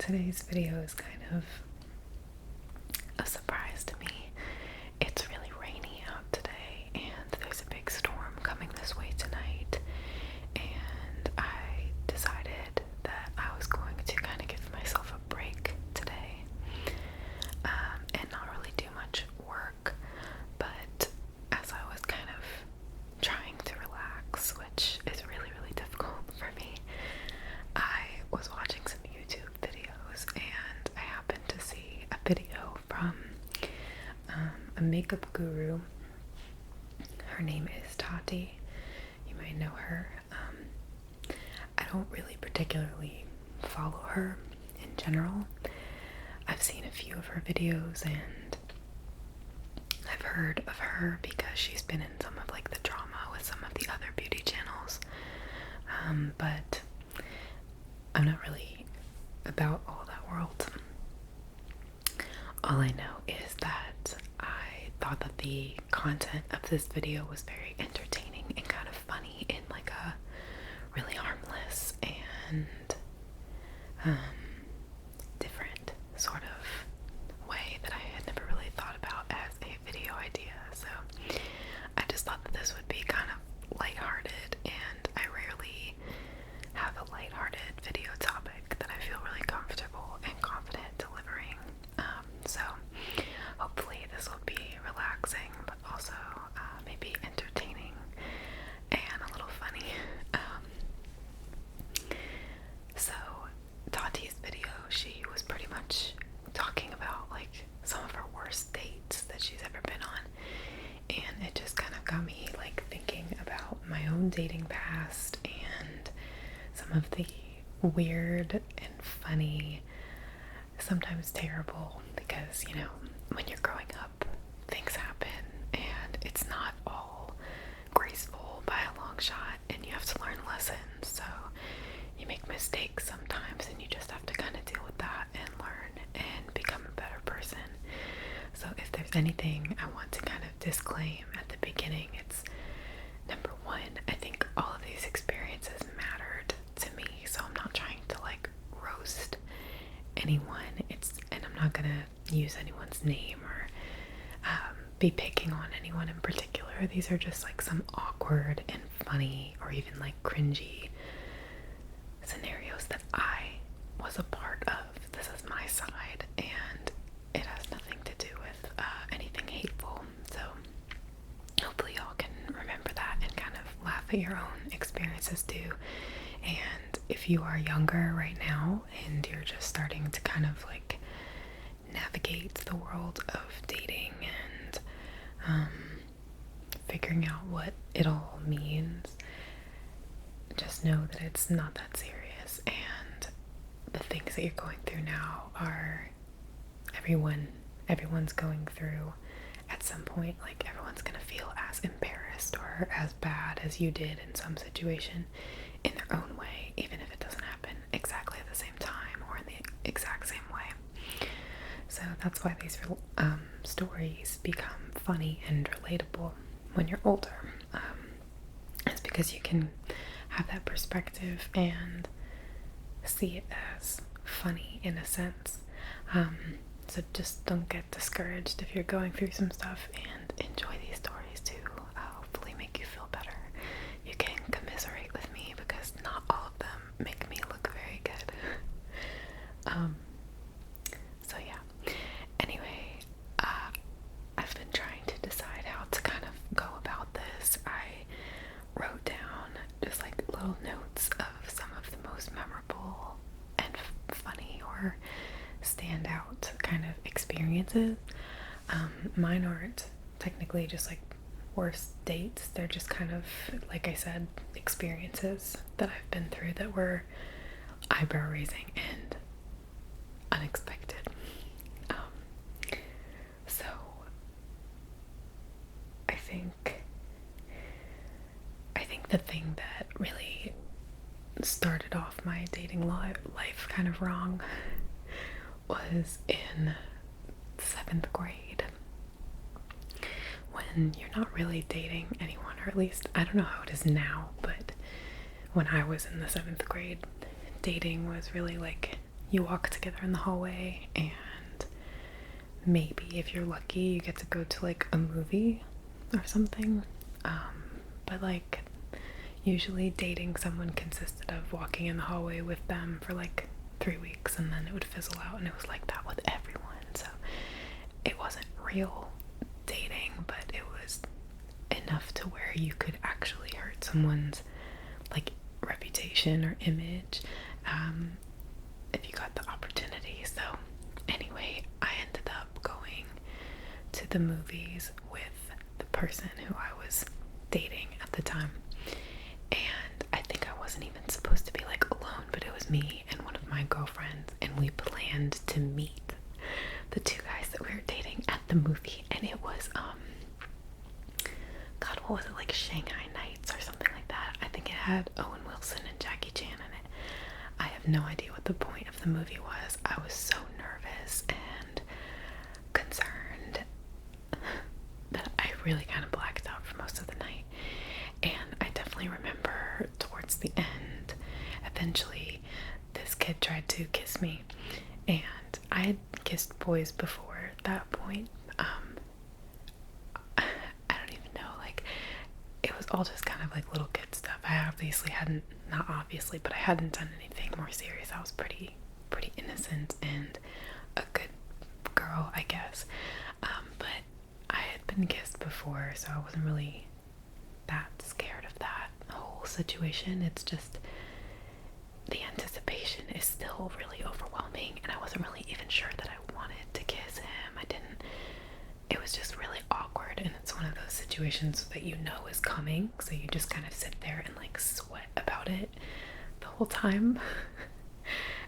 today's video is kind of a surprise to me. It's really rainy out today, and there's a big storm coming this way tonight, and I decided that I was going to kind of give myself a break today, and not really do much work. But as I was kind of trying to relax, which is really, really difficult for me, I was watching some YouTube videos, and I happened to see a video from a makeup guru. Her name is Tati. You might know her. I don't really particularly follow her in general. I've seen a few of her videos, and I've heard of her because she's been in some of like the drama with some of the other beauty channels. But I'm not really about all that world. All I know is that I thought that the content of this video was very entertaining and kind of funny in like a really harmless and different sort of way that I had never really thought about as a video idea. So I just thought that this would be kind of lighthearted, and I rarely have a lighthearted video topic that I feel really comfortable and confident delivering. So hopefully this will be relaxing, but also maybe entertaining and a little funny. So Tati's video, she was pretty much talking about like some of her worst dates that she's ever been on, and it just kind of got me like thinking about my own dating past and some of the weird and funny, sometimes terrible, because you know, when you're growing up, things happen and it's not all graceful by a long shot, and you have to learn lessons. So you make mistakes sometimes, and you just have to kind of deal with that and learn and become a better person. So if there's anything I want to kind of disclaim at the beginning, it's number one, I think all of these experiences mattered to me, so I'm not trying to like roast anyone. And I'm not gonna use anyone's name or be picking on anyone in particular. These are just like some awkward and funny or even like cringy scenarios that I was a part of. This is my side, and it has nothing to do with anything hateful. So hopefully y'all can remember that and kind of laugh at your own experiences too. And if you are younger right now and you're just starting to kind of like navigate the world of dating and figuring out what it all means, just know that it's not that serious, and the things that you're going through now are everyone's going through at some point. Like, everyone's gonna feel as embarrassed or as bad as you did in some situation in their own way, even if it doesn't happen exactly at the same time or in the exact same way. So that's why these stories become funny and relatable when you're older. It's because you can have that perspective and see it as funny in a sense. So just don't get discouraged if you're going through some stuff, and enjoy these stories to hopefully make you feel better. You can commiserate with me because not all of them make me look very good. So yeah. Anyway, I've been trying to decide how to kind of go about this. I wrote down just like little notes of some of the most memorable and funny or stand out kind of experiences. Mine aren't technically just like worst dates, they're just kind of, like I said, experiences that I've been through that were eyebrow raising and unexpected. So I think the thing that really started off my dating life kind of wrong was in 7th grade, when you're not really dating anyone, or at least I don't know how it is now, but when I was in the 7th grade, dating was really like you walk together in the hallway, and maybe if you're lucky you get to go to like a movie or something. But like usually dating someone consisted of walking in the hallway with them for like 3 weeks, and then it would fizzle out, and it was like that with everyone. So it wasn't real dating, but it was enough to where you could actually hurt someone's like reputation or image, if you got the opportunity. So anyway, I ended up going to the movies with the person who I was dating at the time, and I think I wasn't even supposed to be like alone, but it was me and one of my girlfriends, and we planned to meet the two guys that we were dating at the movie. And it was God, what was it, like Shanghai Nights or something like that? I think it had Owen Wilson and Jackie Chan in it. I have no idea what the point of the movie was. I was so nervous and concerned that I really kind of blacked out for most of the night. And I definitely remember towards the end, eventually this kid tried to kiss me, and I had kissed boys before that point. I don't even know, like, it was all just kind of like little kid stuff. I obviously hadn't, not obviously, but I hadn't done anything more serious. I was pretty innocent and a good girl, I guess. But I had been kissed before, so I wasn't really that scared of that whole situation. It's just the anticipation is still really overwhelming, and I wasn't really even sure that I wanted to kiss him. It was just really awkward, and it's one of those situations that you know is coming, so you just kind of sit there and like sweat about it the whole time.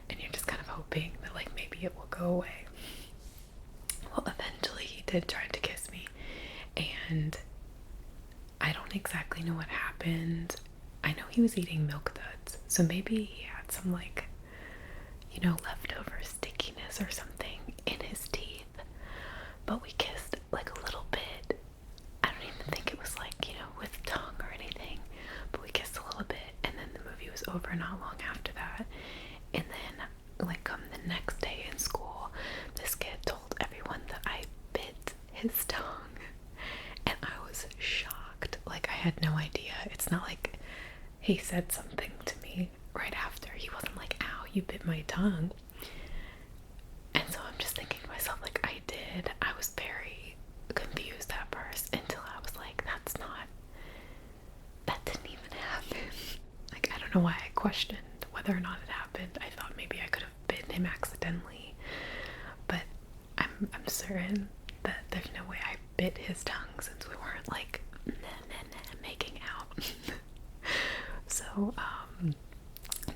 And you're just kind of hoping that like maybe it will go away. Well, eventually he did try to kiss me, and I don't exactly know what happened. I know he was eating Milk Duds, so maybe he had some like, you know, leftover stickiness or something in his teeth. But we kissed like a little bit. I don't even think it was like, you know, with tongue or anything, but we kissed a little bit, and then the movie was over not long after that. And then like come the next day in school, this kid told everyone that I bit his tongue, and I was shocked. Like, I had no idea. It's not like he said something to me right after. He wasn't like, ow, you bit my tongue. And so I'm just thinking to myself, like, I did. I was very confused at first until I was like, that didn't even happen. Like, I don't know why I questioned whether or not it happened. I thought maybe I could have bitten him accidentally, but I'm certain that there's no way I bit his tongue, since we weren't like making out. So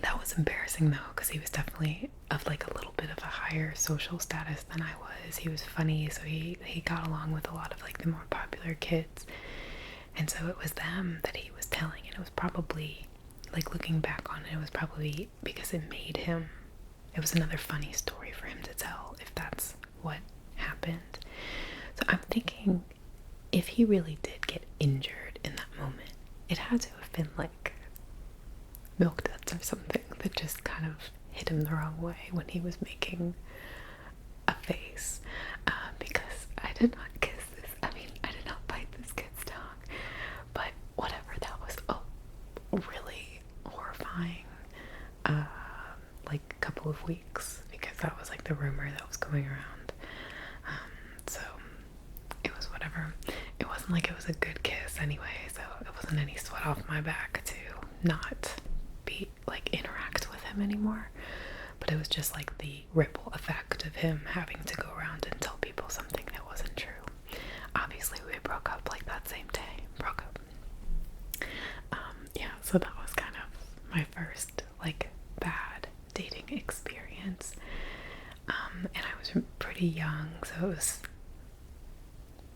that was embarrassing though, because he was definitely of like a little bit of a higher social status than I was. He was funny, so he got along with a lot of like the more popular kids, and so it was them that he was telling. And it was probably, like, looking back on it, it was probably because it made him, it was another funny story for him to tell, if that's what happened. So I'm thinking, if he really did get injured in that moment, it had to have been like Milk Duds or something that just kind of hit him the wrong way when he was making a face, because I did not kiss this, I did not bite this kid's tongue, but whatever, that was a really horrifying like couple of weeks, because that was like the rumor that was going around. So it was whatever. It wasn't like it was a good kiss anyway, so it wasn't any sweat off my back to not be like interact with him anymore. But it was just like the ripple effect of him having to go around and tell people something that wasn't true. Obviously we broke up like that same day. Yeah, so that was kind of my first like bad dating experience. And I was pretty young, so it was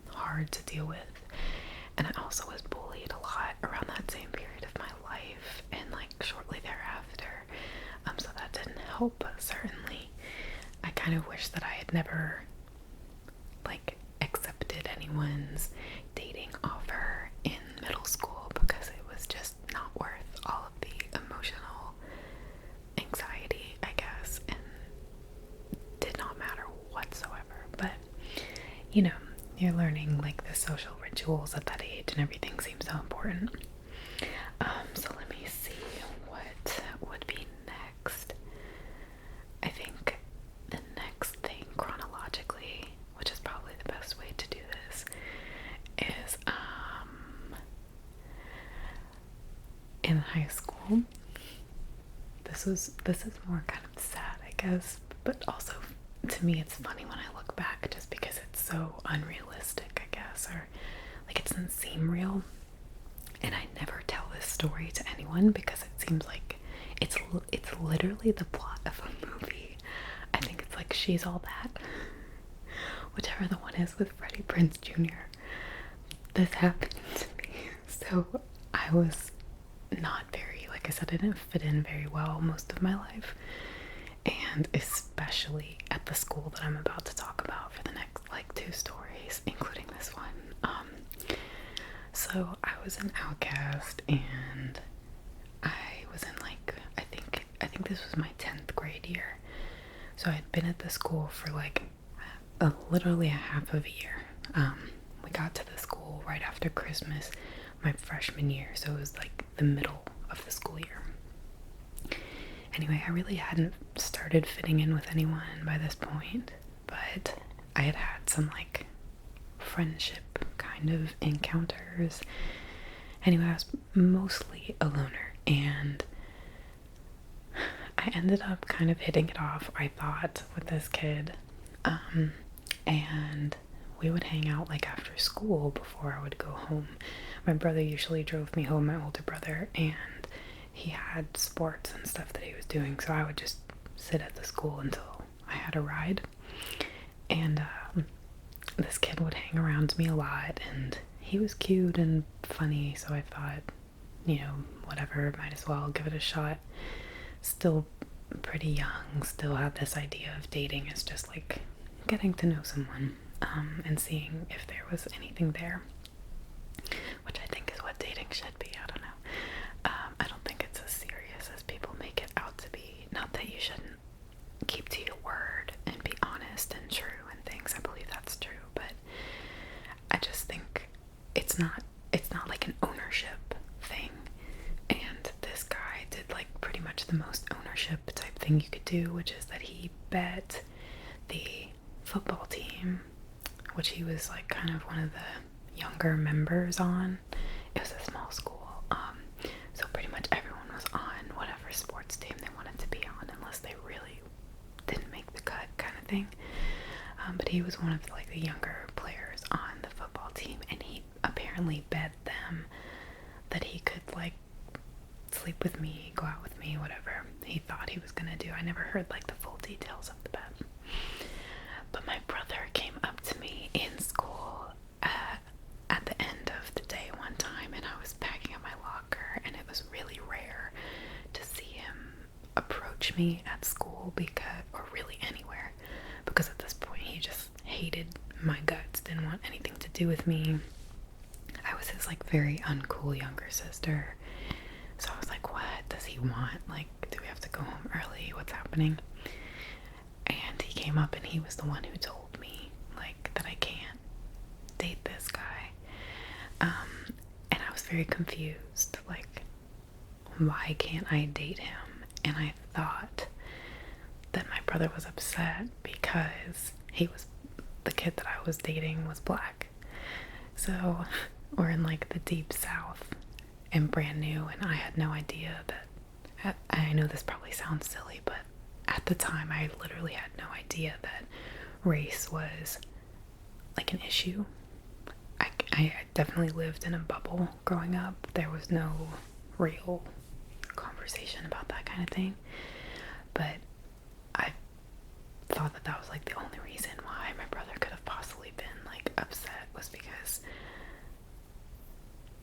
hard to deal with. And I also was bullied a lot around that same period of my life, and like shortly thereafter. So that didn't help, certainly. I kind of wish that I had never like accepted anyone's dating offer in middle school, because it was just not worth all of the emotional anxiety, I guess, and you know, you're learning like the social rituals at that age and everything seems so important. So let me see what would be next. I think the next thing chronologically, which is probably the best way to do this, is in high school. This is more kind of sad, I guess, but also to me it's funny when I look back just because it's so unrealistic, I guess, or like it doesn't seem real. And I never tell this story to anyone because it seems like it's literally the plot of a movie. I think it's like She's All That, whichever the one is with Freddie Prinze Jr. This happened to me. So I was not very, like I said, I didn't fit in very well most of my life, and especially at the school that I'm about to talk about for the next like 2 stories, including this one. So I was an outcast, and I was in like I think this was my 10th grade year. So I'd been at the school for like literally a half of a year. We got to the school right after Christmas my freshman year, so it was like the middle of the school year. Anyway, I really hadn't started fitting in with anyone by this point, but I had had some like friendship kind of encounters. Anyway, I was mostly a loner, and I ended up kind of hitting it off, I thought, with this kid. And we would hang out like after school before I would go home. My brother usually drove me home, my older brother, and he had sports and stuff that he was doing, so I would just sit at the school until I had a ride. And this kid would hang around me a lot, and he was cute and funny, so I thought, you know, whatever, might as well give it a shot. Still pretty young, still had this idea of dating as just like getting to know someone, and seeing if there was anything there, which I think is what dating should be. I don't know. I don't think it's as serious as people make it out to be. Not that you shouldn't keep to your word and be honest and true and things. I believe that's true, but I just think it's not like an ownership thing. And this guy did like pretty much the most ownership type thing you could do, which is that he bet the football team, which he was like kind of one of the younger members on. It was a small school, so pretty much everyone was on whatever sports team they wanted to be on, unless they really didn't make the cut, kind of thing. But he was one of like the younger players on the football team, and he apparently bet them that he could like sleep with me, go out with me, whatever he thought he was gonna do. I never heard like the full details of the bet. But my brother came up to me in school at the end of the day one time, and I was packing up my locker, and it was really rare to see him approach me at school, because, or really anywhere, because at this point he just hated my guts, didn't want anything to do with me. I was his like very uncool younger sister, so I was like, what does he want? Like, do we have to go home early? What's happening? And he came up, and he was the one who told me like that I can't date this guy. And I was very confused, like, why can't I date him? And I thought that my brother was upset because the kid that I was dating was black. So we're in like the deep south and brand new, and I had no idea that, I know this probably sounds silly, but at the time I literally had no idea that race was like an issue. I definitely lived in a bubble growing up. There was no real conversation about that kind of thing, but I thought that that was like the only reason why my brother could have possibly been like upset, was because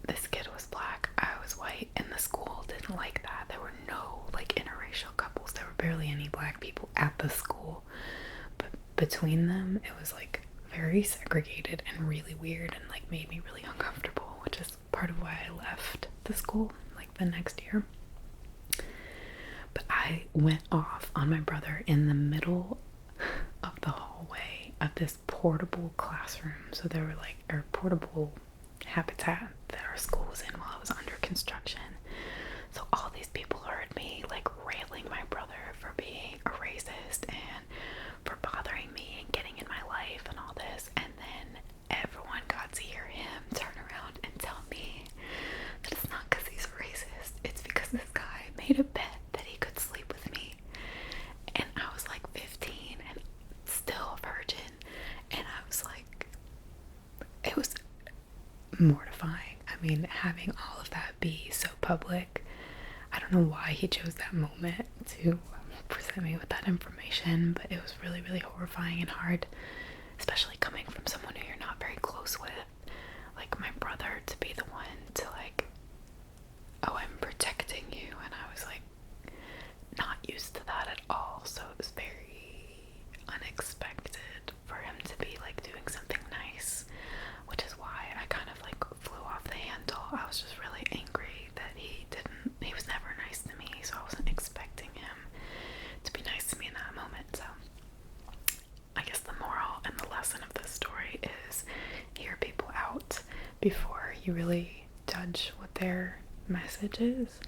this kid was black, I was white, and the school didn't like that. There were no like interracial couples. There were barely any black people at the school, but between them it was like very segregated and really weird, and like made me really uncomfortable, which is part of why I left the school like the next year. But I went off on my brother in the middle of the hallway, of this portable classroom. So there were like, or portable habitat that our school was in while I was under construction. So all these people heard me like railing my brother for being a racist and for bothering me and getting in my life and all this. And then everyone got to hear him turn around and tell me that it's not because he's racist. It's because this guy made a bet that he could sleep with me. And I was like 15 and still a virgin. And I was like, it was mortifying. I mean, having all of that be so public. I don't know why he chose that moment to present me with that information, but it was really, really horrifying and hard, especially coming from someone who you're not very close with, like my brother, to be the one to like, oh, I'm protecting you, and I was like not used to that at all, so it was very unexpected for him to be like doing something nice, which is why I kind of like flew off the handle. I was just really angry that he was never nice to me, so I wasn't expecting him to be nice to me in that moment. So I guess the moral and the lesson of this story is hear people out before you really judge what their message is,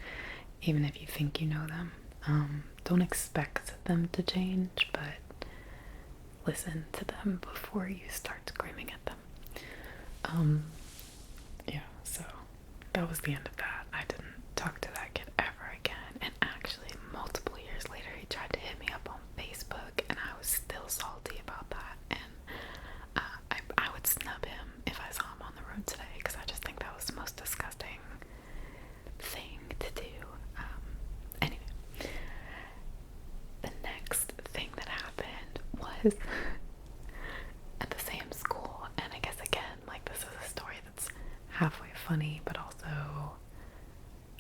even if you think you know them. Don't expect them to change, but listen to them before you start screaming at them. Yeah, so that was the end of that. I didn't talk to that kid ever again, and actually multiple years later he tried to hit me up on Facebook, and I was still salty about that, and I would snub him if I saw him on the road today, because I just think that was the most disgusting thing to do. Anyway, the next thing that happened was at the same school, and I guess again, like, this is a story that's halfway funny but also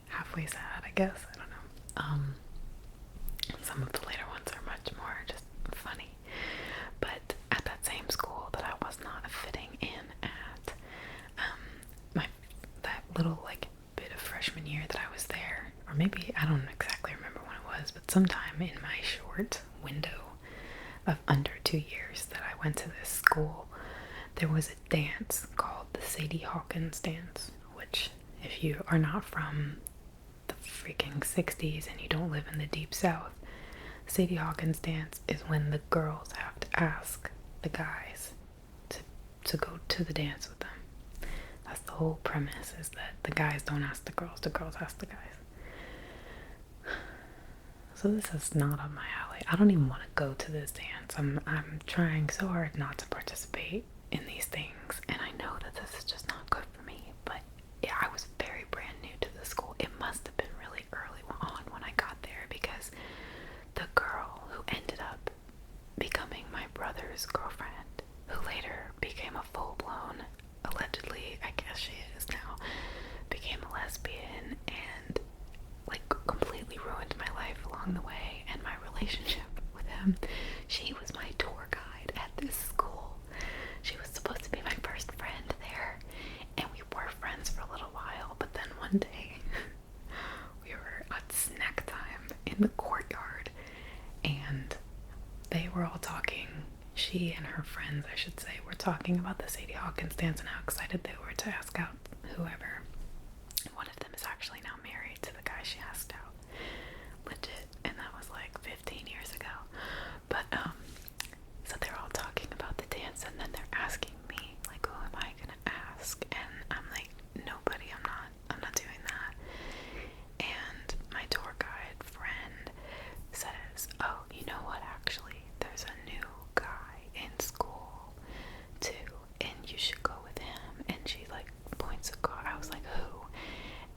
halfway sad, I guess. I don't know. Some of the later ones are much more just funny. But at that same school that I was not fitting in at, that little like bit of freshman year that I was there, or maybe I don't exactly remember when it was, but sometime in my short window of under 2 years that I went to this school, there was a dance called the Sadie Hawkins dance, which, if you are not from the freaking 60s and you don't live in the deep south, Sadie Hawkins dance is when the girls have to ask the guys to go to the dance with them. That's the whole premise, is that the guys don't ask the girls ask the guys. So this is not up my alley. I don't even want to go to this dance. I'm trying so hard not to participate in these things, and I know that this is just not good for me, but yeah, I was very brand new to the school. It must have been really early on when I got there, because the girl who ended up becoming my brother's girlfriend, who later became a full-blown, allegedly, I guess she is now, became a lesbian, and like completely ruined my life along the way and my relationship with him. She was my tour guide at this school. She was supposed to be my first friend there, and we were friends for a little while, but then one day we were at snack time in the courtyard, and they were all talking. She and her friends, I should say, were talking about the Sadie Hawkins dance and how excited they were to ask out whoever. One of them is actually now married to the guy she asked out. Legit. And that was like 15 years ago. But, so they're all talking about the dance, and then they're asking me, like, who am I gonna ask? And I'm like, nobody, I'm not doing that. And my tour guide friend says, oh, you know what, actually, there's a new guy in school too, and you should go with him. And she like points across. I was like, who?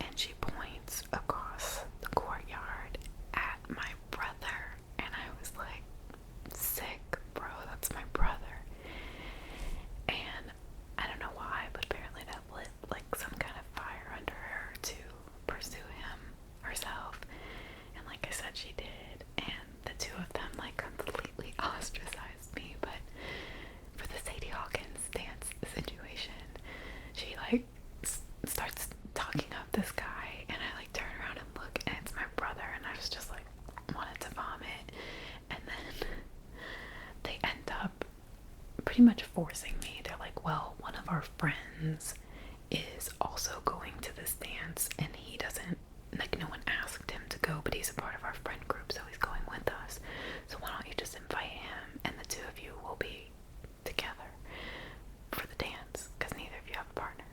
And she points across the courtyard at my brother, and I was like, sick, bro, that's my brother. And I don't know why, but apparently that lit like some kind of fire under her to pursue him herself, and like I said, she did, and the two of them like completely ostracized me. But for the Sadie Hawkins dance situation, she like starts talking up this guy, and I like turn around and look, and it's my brother, and I was just like wanted to vomit. And then they end up pretty much forcing me. They're like, well, one of our friends is also going to this dance, and he doesn't, like, no one asked him to go, but he's a part of our friend group, so he's going with us. So why don't you just invite him, and the two of you will be together for the dance, because neither of you have a partner.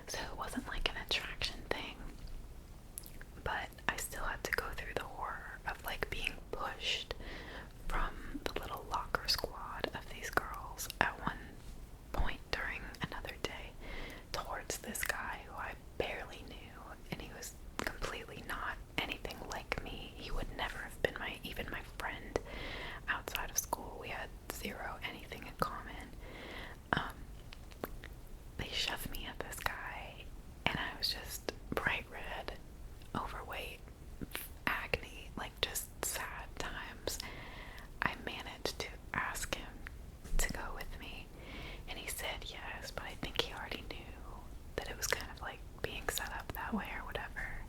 So it wasn't like an attraction thing, but I still had to go through the horror of like being pushed from the little locker squad of these girls at one point during another day towards this guy who I barely knew, and he was completely not anything like me. He would never have been even my friend outside of school. We had zero anything in common. They shoved me at this guy, and I was just bright red, overweight, acne, like just sad times. I managed to ask him to go with me, and he said yes, but I think he already knew that it was kind of like being set up that way or whatever.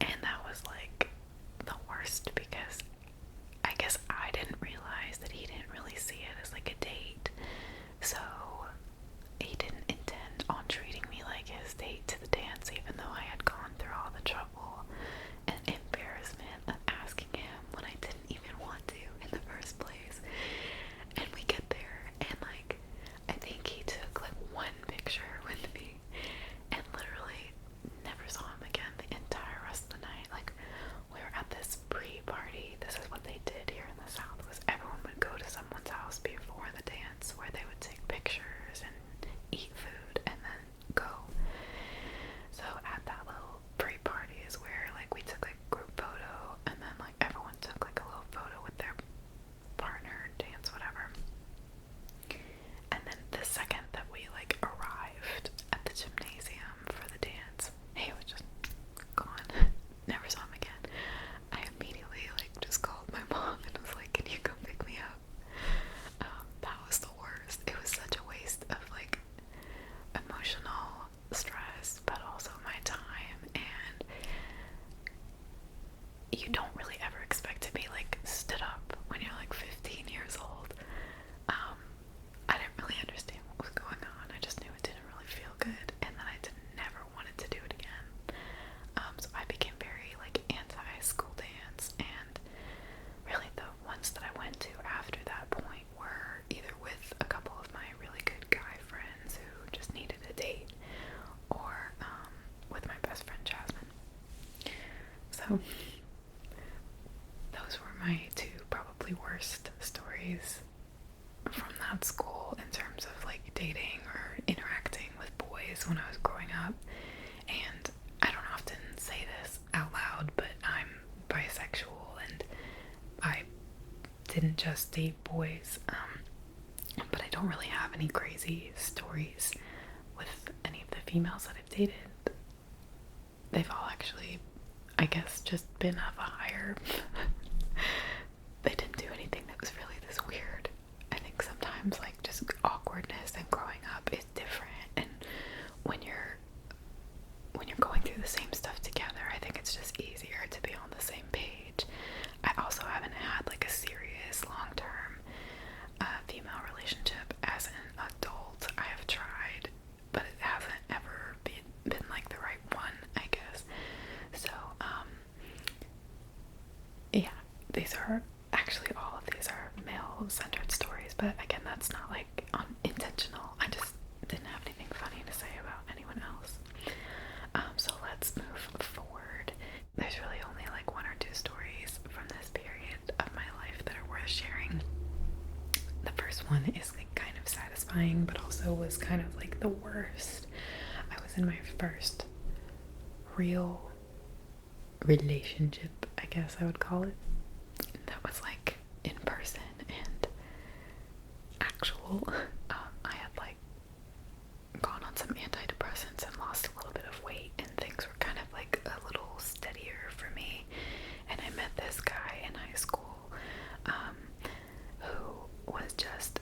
And that was like the worst, because I guess I didn't realize that he didn't really see it as like a date. So he didn't intend on treating me like his date to the dance, even though I had gone through all the trouble and embarrassment of asking him when I didn't even want to in the first place. And we get there, and like, I think he took like one picture with me, and literally never saw him again the entire rest of the night. Like, we were at this pre-party. This is what they did here in the South, was everyone would go to someone's house before the dance, where they would take pictures and eat food and then go. So at that little pre-party is where like we took like group photo, and then like everyone took like a little photo with their partner, dance, whatever. And then the second that we like arrived at the gymnasium for the dance, he was just gone. Never saw him again. I immediately like just called my mom and was like, can you come pick me up? That was the worst. It was such a waste of like emotional stress, but also my time, and you don't really ever expect to be like stood up when you're like 15 years old. I didn't really understand what was going on. I just knew it didn't really feel good, and that I never wanted to do it again. So I became very like anti-school dance, and really the ones that I went to after that point were either with a couple of my really good guy friends who just needed a date, or with my best friend Jasmine. So those were my two probably worst stories from that school in terms of like dating or interacting with boys when I was growing up. And I don't often say this out loud, but I'm bisexual, and I didn't just date boys, but I don't really have any crazy stories with any of the females that I've dated. They've all actually, I guess, just been of a higher they didn't do anything that was really this weird. I think sometimes like just awkwardness and growing up is different, and when you're going through the same stuff together, I think it's just easier to be on the same page. I also haven't had like a serious long-term female relationship as an adult. I have tried, but it hasn't ever been like the right one, I guess. So yeah, these are actually, all of these are male-centered stories, but again, that's not like unintentional. I just didn't have anything funny to say about anyone else. So let's move forward. There's really only like one or two stories from this period of my life that are worth sharing. The first one is like kind of satisfying, but also was kind of like the worst. I was in my first real relationship, I guess I would call it. That was like in person and actual. I had like gone on some antidepressants and lost a little bit of weight, and things were kind of like a little steadier for me. And I met this guy in high school who was just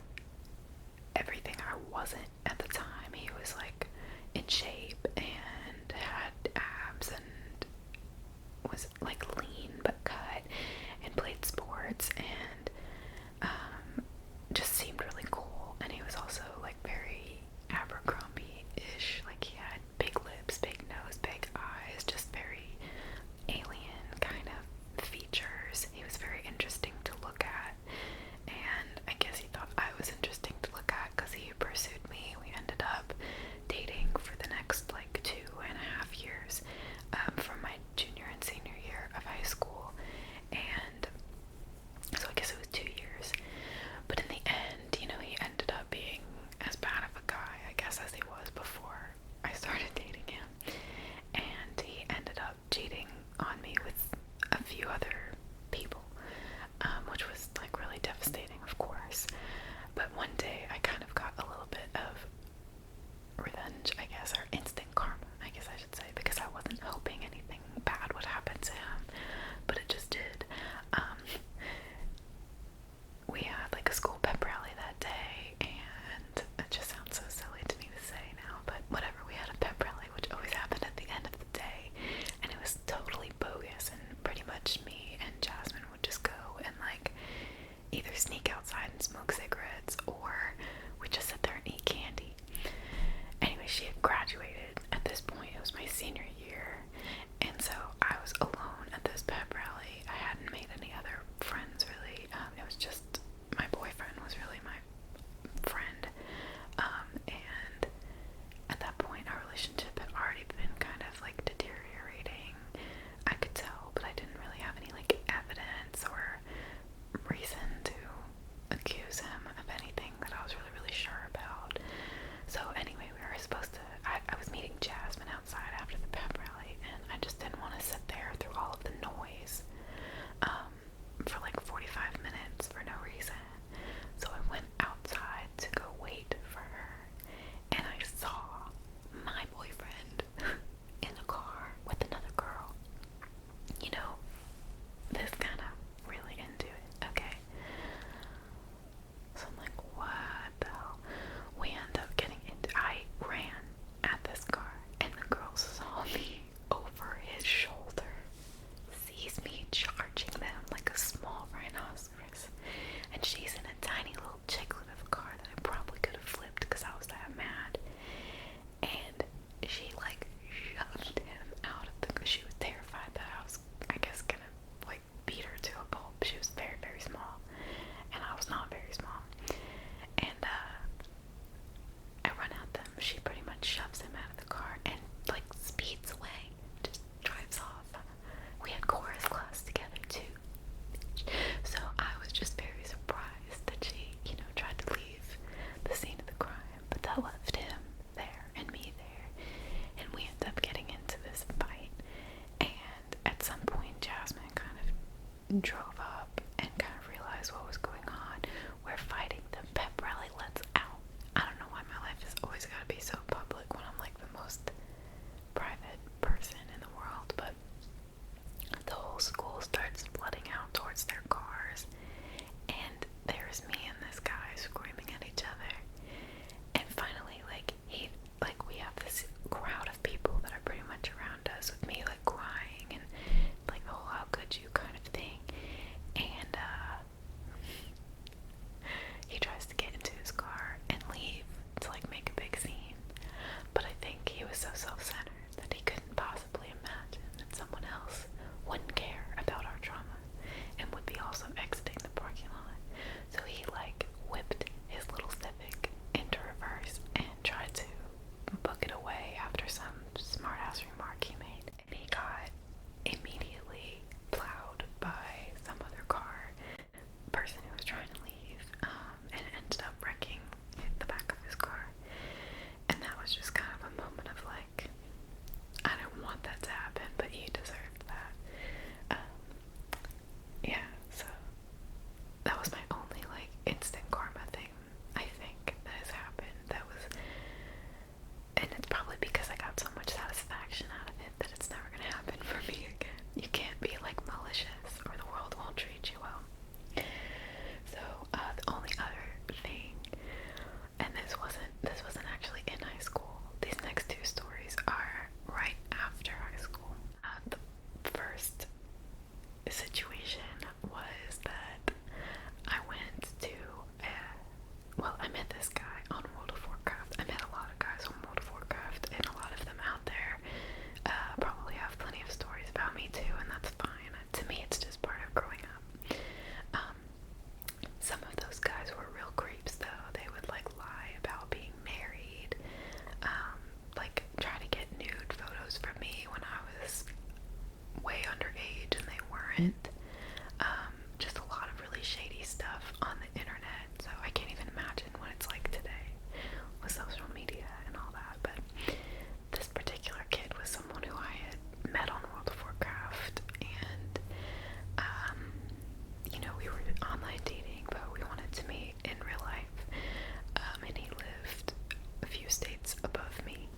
everything I wasn't at the time. He was like in shape and had abs and was like lean but cut and played sports and just seemed really cool. And he revenge, I guess, or instant karma, I guess I should say, because I wasn't hoping anything bad would happen to him, but it just did. We had like a school pep rally that day, and it just sounds so silly to me to say now, but whatever, we had a pep rally, which always happened at the end of the day, and it was totally bogus, and pretty much me and Jasmine would just go and like either sneak outside and smoke cigarettes, or we'd just sit there and eat candy. Anyway, she had graduated at this point. It was my senior year, and so I was alone at this pep rally. I hadn't made any other friends really. It was just my boyfriend was really my friend, and at that point our relationship had already been kind of like deteriorating. I could tell, but I didn't really have any like evidence or reason to accuse him of anything that I was really sure about. So anyway, we were supposed to, I was meeting Jasmine outside after the pep rally, and I just didn't want to sit there through all of the noise for like 45 minutes for no reason. So I went outside to go wait for her, and I saw my boyfriend in a car with another girl. You know, this kind of really into it, okay? So I'm like, what the hell? We end up getting into, I ran at this car, and the girl saw me over his shoulder, sees me charging them like a small rhinoceros, and she's in a tiny little chicklet of a car that I probably could have flipped because I was that mad, and she like shoved him out of the car. She was terrified that I was, I guess, gonna like beat her to a pulp. She was very small, and I was not very small, and I run at them. She pretty much shoves him out of the car and like speeds away, just drives off. We had chorus class together too, so I was just very surprised that she, you know, tried to leave the scene of the crime, but that left him there and me there, and we ended up getting into this fight. And at some point Jasmine kind of drove up and kind of realized what was going on. We're fighting, the pep rally lets out. I don't know why my life has always got to be so public when I'm like the most private person in the world, but the whole school starts flooding out towards their cars, and there's me and this guy screaming at each other, and finally we have this crowd of people that are pretty much around us with me like crying and like, oh, how could you kind of thing, and he tries to get into his car and leave to like make a big scene, but I think he was so self-centered that he couldn't possibly imagine that someone else wouldn't care about our drama and would be also exiting the parking lot. So he like whipped his little Civic into reverse and tried to book it away after some smart-ass remark he made, and he got immediately plowed by some other car person who was trying to leave, and ended up wrecking the back of his car. And that was just kind of a moment of like, I don't want that to happen, but he deserved that. Yeah, so that was my only like instant karma thing, I think, that has happened. That was, and it's probably because I got so much satisfaction out of it that it's never gonna happen for me again. You can't be like malicious or the world won't treat you well. So the only other thing, and this wasn't actually in high school. These next two stories are right after high school. The first situation was that I went to, I met this guy on World of Warcraft. I met a lot of guys on World of Warcraft, and a lot of them out there probably have plenty of stories about me too, and that's fine. To me, it's just part of growing up. Some of those guys were real creeps though. They would like lie about being married, like try to get nude photos from me when I was way underage and they weren't. Just a lot of really shady stuff on the internet, so I can't even imagine what it's like today with social media and all that. But this particular kid was someone who I had met on World of Warcraft, and you know, we were online dating, but we wanted to meet in real life, and he lived a few states above me,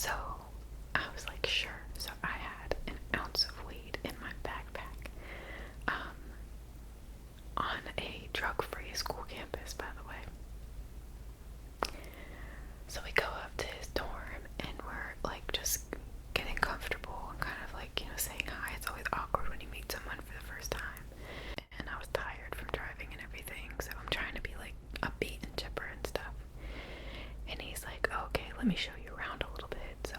So I was like, sure. So I had an ounce of weed in my backpack, on a drug-free school campus, by the way. So we go up to his dorm and we're like just getting comfortable and kind of like, saying hi. It's always awkward when you meet someone for the first time. And I was tired from driving and everything, so I'm trying to be like upbeat and chipper and stuff. And he's like, oh, okay, let me show you around a little bit. So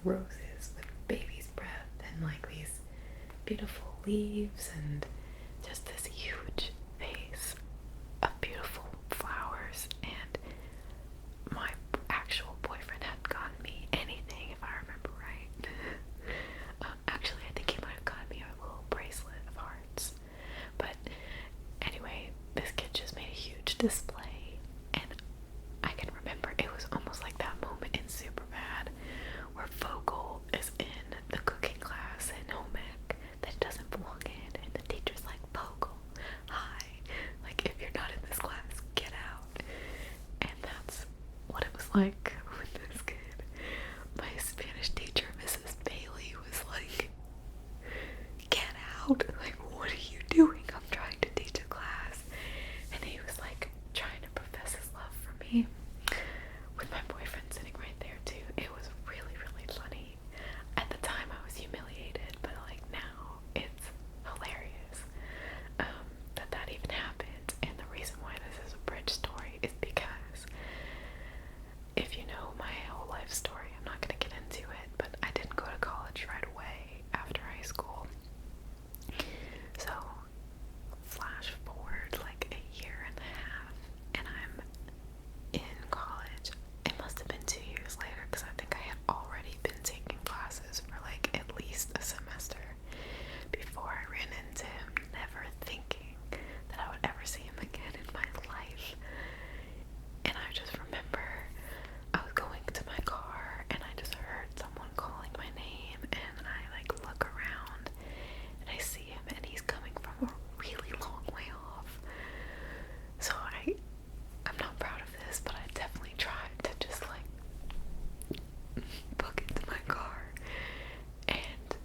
roses with baby's breath and like these beautiful leaves and just this huge vase of beautiful flowers. And my actual boyfriend had gotten me anything, if I remember right. Actually, I think he might have gotten me a little bracelet of hearts. But anyway, this kid just made a huge display, and I can remember it was almost like that moment in Superbad where Vogel is in the cooking class in home ec that he doesn't belong in, and the teacher's like, Vogel, hi, like if you're not in this class, get out. And that's what it was like with this kid. My Spanish teacher, Mrs. Bailey, was like, get out, like what are you doing? I'm trying to teach a class. And he was like trying to profess his love for me with my boyfriend sitting right there too. It was really, really funny. At the time I was humiliated, but like now it's hilarious that even happened. And the reason why this is a bridge story is because if you know my whole life story, I'm not going to get into it, but I didn't go to college right away after high school. So flash forward like a year and a half, and I'm in college. It must have been 2 years later, because I think I had already been taking classes for like at least a semester before I ran into him, never thinking that I would ever see him again in my life. And I just remember I was going to my car and I just heard someone calling my name, and I like look around and I see him, and he's coming from a really long way off. So I'm not proud of this, but I definitely tried to just like book into my car and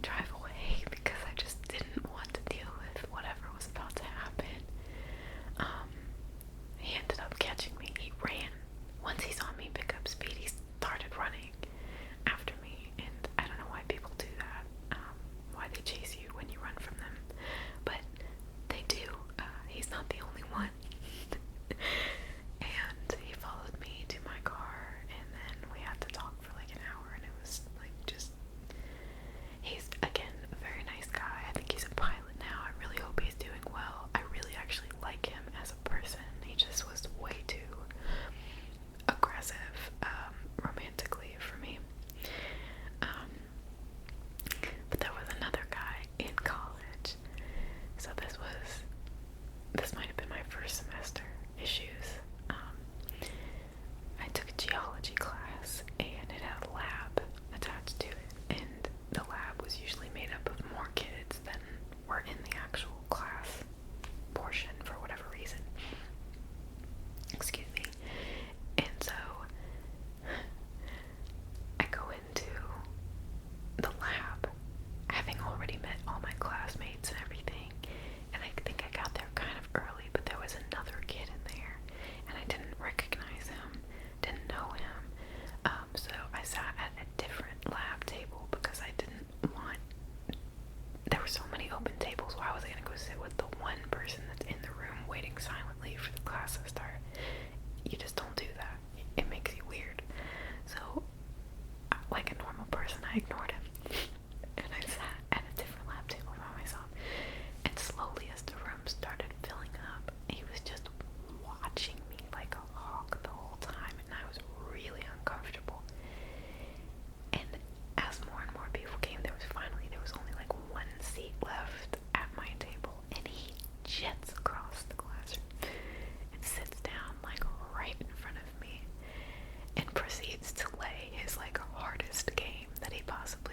drive away because I just didn't want to deal with whatever was about to happen. He ended up catching me. He ran. Once he saw me pick up speed, he started running after me, and I don't know why people do that, why they chase you when you run from them, but they do. He's not the only one. And he followed me to my car, and then we had to talk for like an hour, and it was like just, he's again a very nice guy. I think he's a pilot now. I really hope he's doing well. I really actually like him as a person. He just was way too aggressive romantically for me. But there was another guy in college. So this might have been my first semester issues. I took a geology class, and it had a lab attached to it, and the lab was usually made up of more kids than were in the actual class portion for whatever reason. Excuse me. And so I go into the lab having already met all my classmates and everything, and I think I got there kind of early, but there was another kid in there, and I didn't recognize him, didn't know him, so I sat at a different lab table because I didn't want, there were so many open tables. Why was I going to go sit with the one person that's in the room waiting silently for the class to start? You just don't do that. It makes you weird. So, like a normal person, I ignored him. And I sat at a different lab table by myself. And slowly, as the room started filling up, he was just watching me like a hawk the whole time. And I was really uncomfortable. And as more and more people came, there was only like one seat left at my table. And he jets across the classroom and sits down like right in front of me and proceeds to lay his like hardest game that he possibly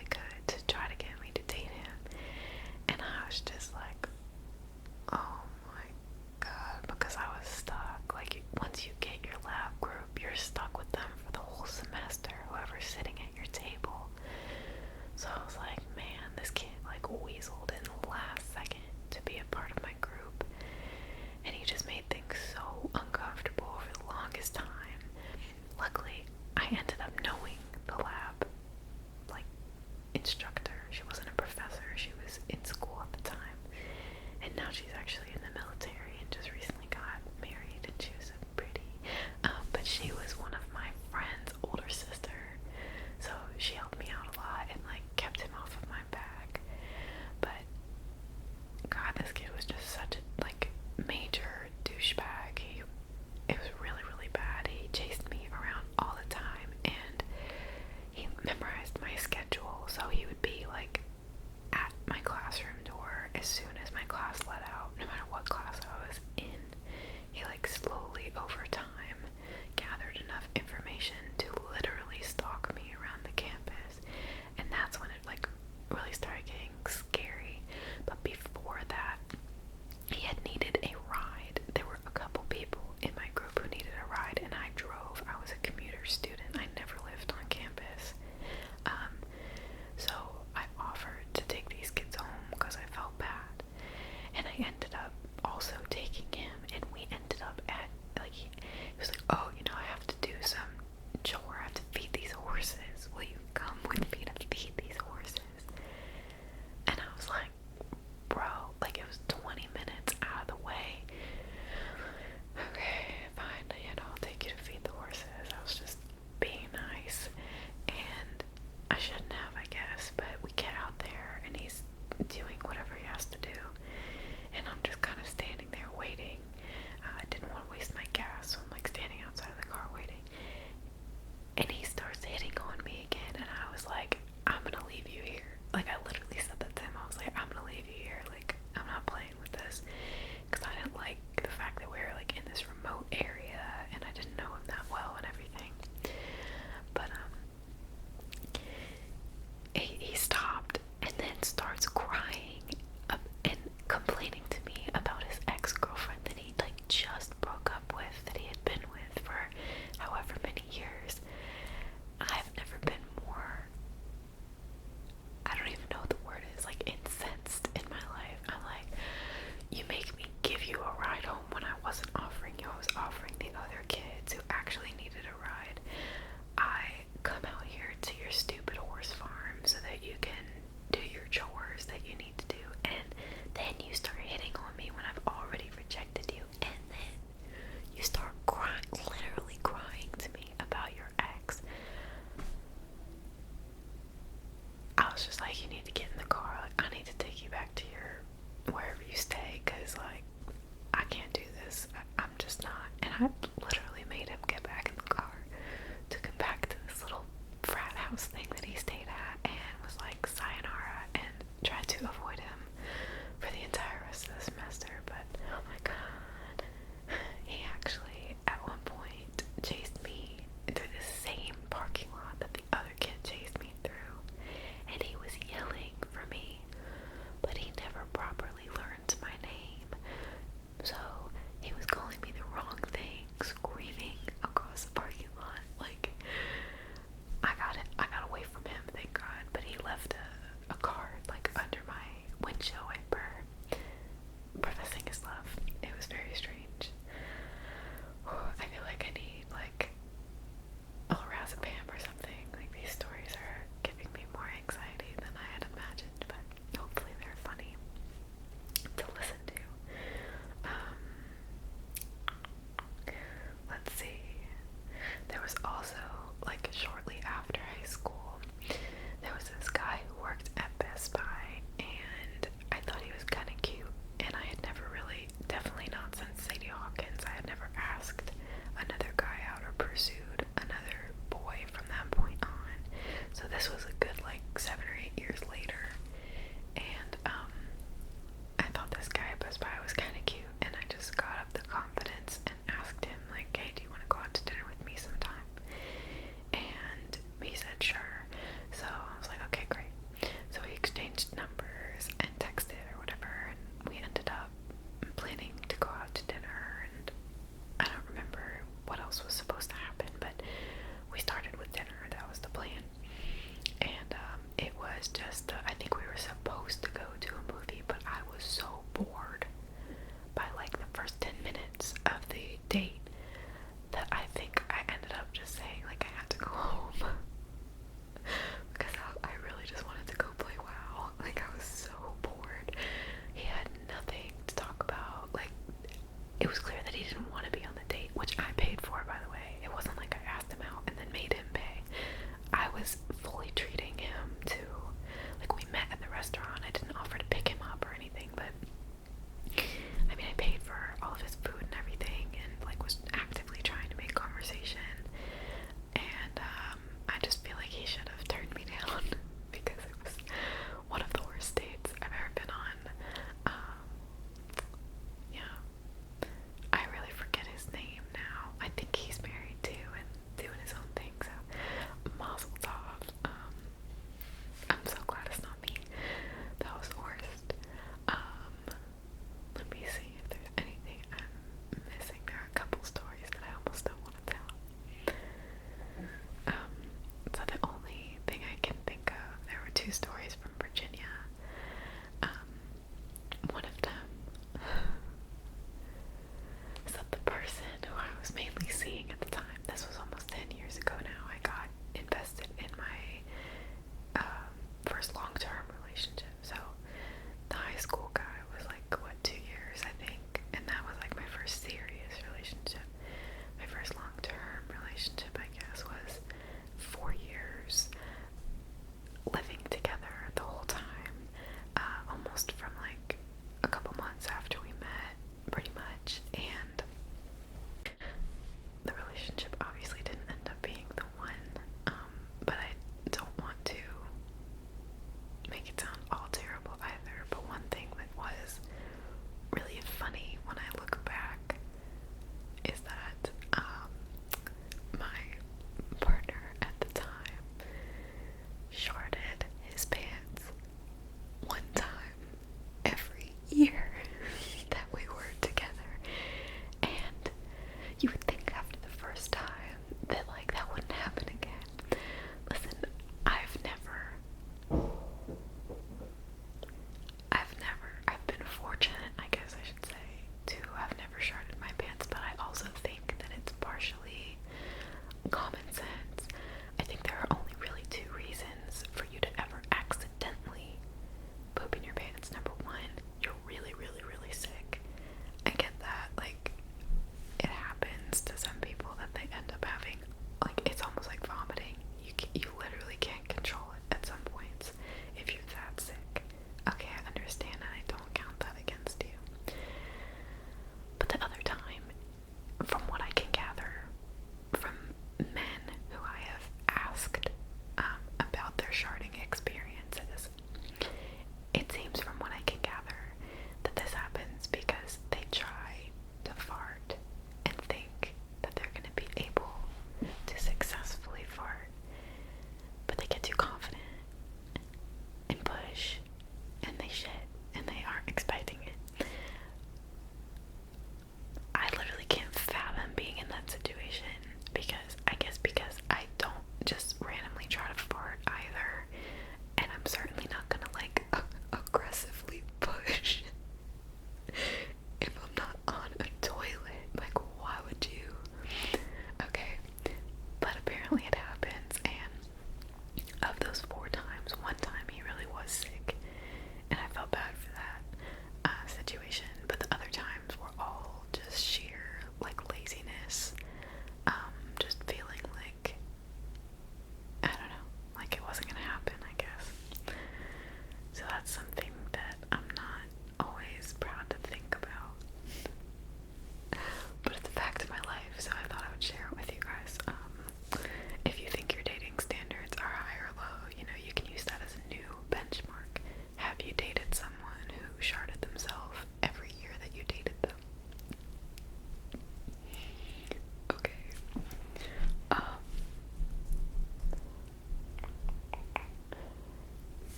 waiting. I didn't want to waste my gas, so I'm like standing outside of the car waiting. And he starts hitting on me again, and I was like, I'm gonna leave you here. Like, I literally said that to him. I was like, I'm gonna leave you here. Like, I'm not playing with this. Because I didn't like the fact that we were like in this remote area, and I didn't know him that well and everything. But he stopped and then starts crying and complaining to me about his ex-girlfriend that he like just broke up with, that he had been with for however many years. I've never been more, I don't even know what the word is, like incensed in my life. I'm like, you make me give you a ride home when I wasn't offering you. I was offering the other kids who actually needed a ride. I come out here to your stupid horse farm so that you can do your chores that you need to do, and then you start hitting on me when I've already rejected you, and then you start crying, literally crying to me about your ex. I was just like, you need to get in the car. Like, I need to take you back to your wherever you stay, because like I can't do this. I'm just not. And I literally made him get back in the car, took him back to this little frat house thing that he stayed at, and was like sayonara, and tried to avoid him for the entire rest of the semester. But oh my god, he actually at one point chased me through the same parking lot that the other kid chased me through, and he was yelling for me, but he never properly learned my name, so he was calling me the wrong thing, screaming across the parking lot. Like, I got away from him, thank God, but he left a card like under my windshield wiper professing his love. It was very strange. I feel like I need like eloASMR or something. Like, these stories are giving me more anxiety than I had imagined, but hopefully they're funny to listen to. Let's see. There was also, like, shortly after high school, there was this guy who worked at Best Buy, and I thought he was kind of cute, and I had never really, definitely not since Sadie Hawkins, I had never asked another guy out or pursued another boy from that point on. So this was a good, like, 7 or 8 years later, and I thought this guy at Best Buy was kind of cute, and I just got up the confidence and asked him, like, hey, do you want to go out to dinner with me sometime? And he said sure. So I was like, okay, great. So we exchanged numbers and texted or whatever, and we ended up planning to go out to dinner, and I don't remember what else was supposed to happen, but we started with dinner. That was the plan. And it was just, I think we were supposed to go to a movie, but I was so bored by like the first 10 minutes of the date that I think I ended up just saying like I had to go home because I really just wanted to go play WoW. Like, I was so bored. He had nothing to talk about. Like, it was clear that he didn't want to be on the date, which I paid for, by the way. It wasn't like I asked him out and then made him pay. I was fully treating him to, like, we met at the restaurant. I didn't offer to pick him up or anything, but I mean, I paid for all of his food and everything, and like was actively trying to make conversation. And I just feel like he should have turned me down because it was one of the worst dates I've ever been on. Yeah, I really forget his name now. I think he's married too and doing his own thing, so mazel tov. I'm so glad it's not me. That was the worst. Let me see if there's anything I'm missing. There are a couple stories that I almost don't want to tell. So the only thing I can think of, there were 2 stories from Virginia. One of them is that the person who I was mainly seeing at the time, this was almost 10 years ago now, I got invested in my first long-term relationship. So the high school guy was like, what, 2 years, I think, and that was like my first serious relationship. My first long-term relationship, I guess, was 4 years living together,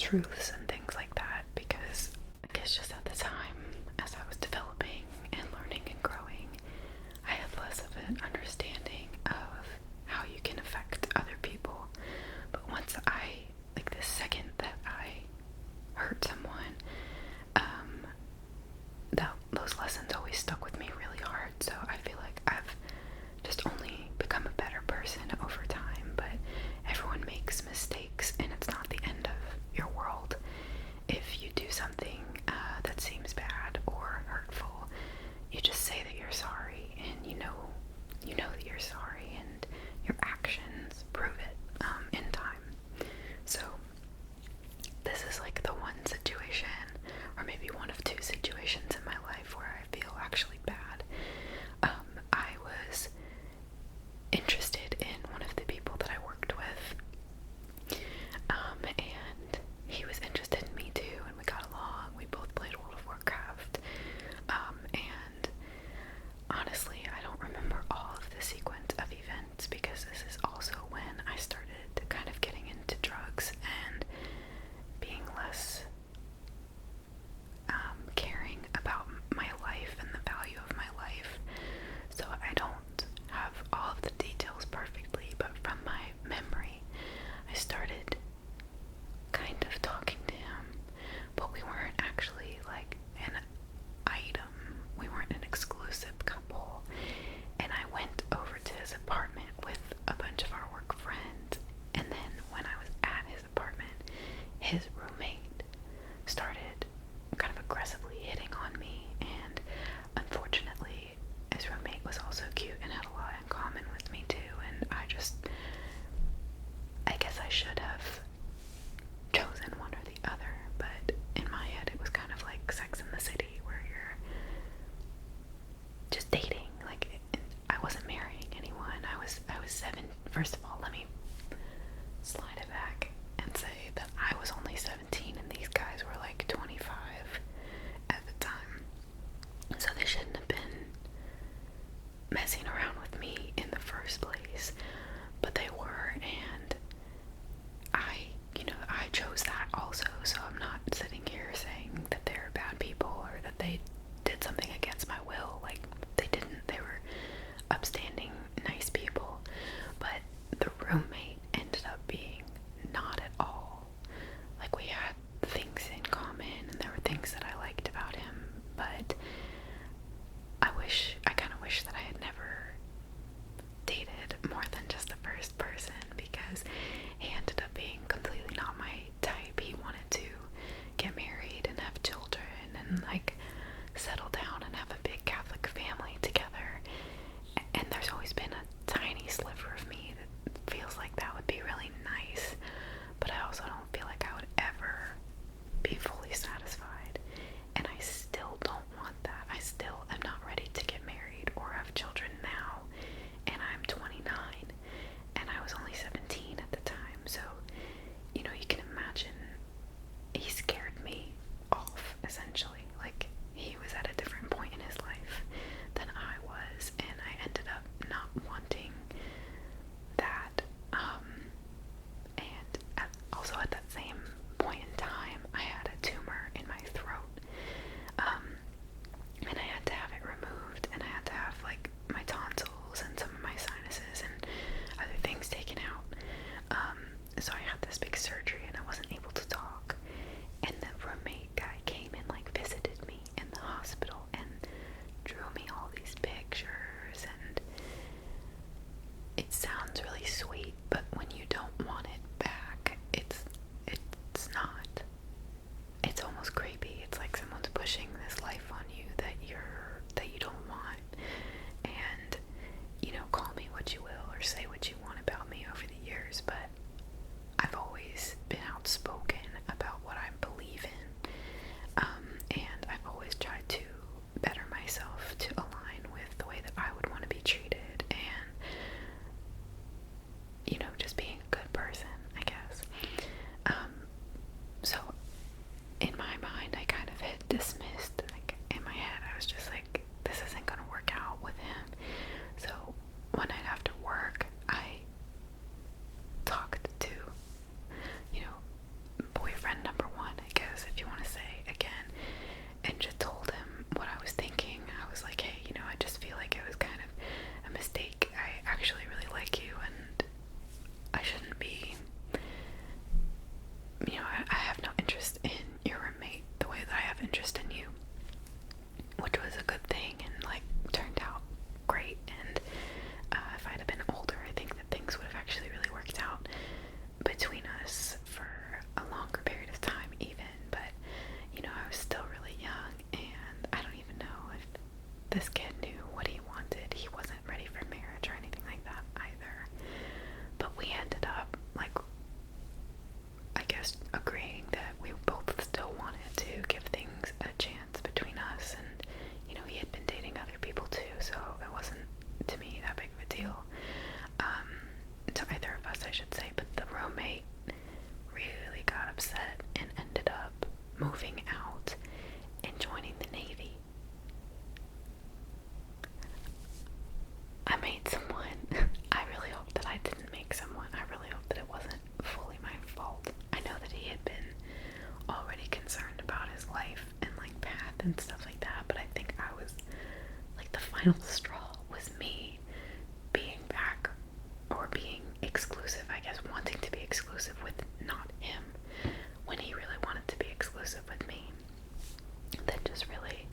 truths and things like that, because I guess just at the time, as I was developing and learning and growing, I had less of an understanding of how you can affect other people. But once like the second that I hurt someone, those lessons always stuck with me really hard. So I feel like I've just only become a better person over time. But everyone makes mistakes, and it's not the end of your world. If you do something that seems bad or hurtful, you just say that you're sorry, and you know that you're sorry, and your actions prove it in time. So this is like the one situation, or maybe one of two situations in my life where I feel actually bad. I was interested in one of the people that I worked with, and he was interested in me too, and we got along. We both played World of Warcraft, and honestly, I don't remember all of the sequence of events, because this is also when I started kind of getting into drugs and being less caring about my life and the value of my life. So I don't have all of the details perfectly, but from my memory, I started kind of talking to him, but we weren't actually like an item. We weren't an exclusive couple. And I went over to his apartment with a bunch of our work friends, and then when I was at his apartment, his roommate started kind of aggressively hitting on me, and unfortunately his roommate was also cute and had a lot in common with me too, and I guess I should have chosen one or the other, but in my head it was kind of like Sex in the City, where you're just dating. Like, I wasn't marrying anyone. I was 7. First of all, let me slide it back and say that I was only 17 and these guys were like 25 at the time. So they shouldn't have been messing around with me in the first place, but they were, and I chose that also. So I'm not sitting here saying that they're bad people or that they did something against my will. Like, they didn't. They were upstanding, nice people. But the roommate ended up being not at all. Like, we had things in common, and there were things that I liked about him, but I kind of wish that I had never this kid knew what he wanted. He wasn't ready for marriage or anything like that either. But we ended up, like, I guess, agreeing that we both still wanted to give things a chance between us. And, you know, he had been dating other people too, so it wasn't, to me, that big of a deal. To either of us, I should say. But the roommate really got upset and ended up moving out and joining the Navy. I made someone. I really hope that I didn't make someone. I really hope that it wasn't fully my fault. I know that he had been already concerned about his life and like path and stuff like that, but I think I was like the final straw was me being back or being exclusive, I guess, wanting to be exclusive with not him when he really wanted to be exclusive with me. That just really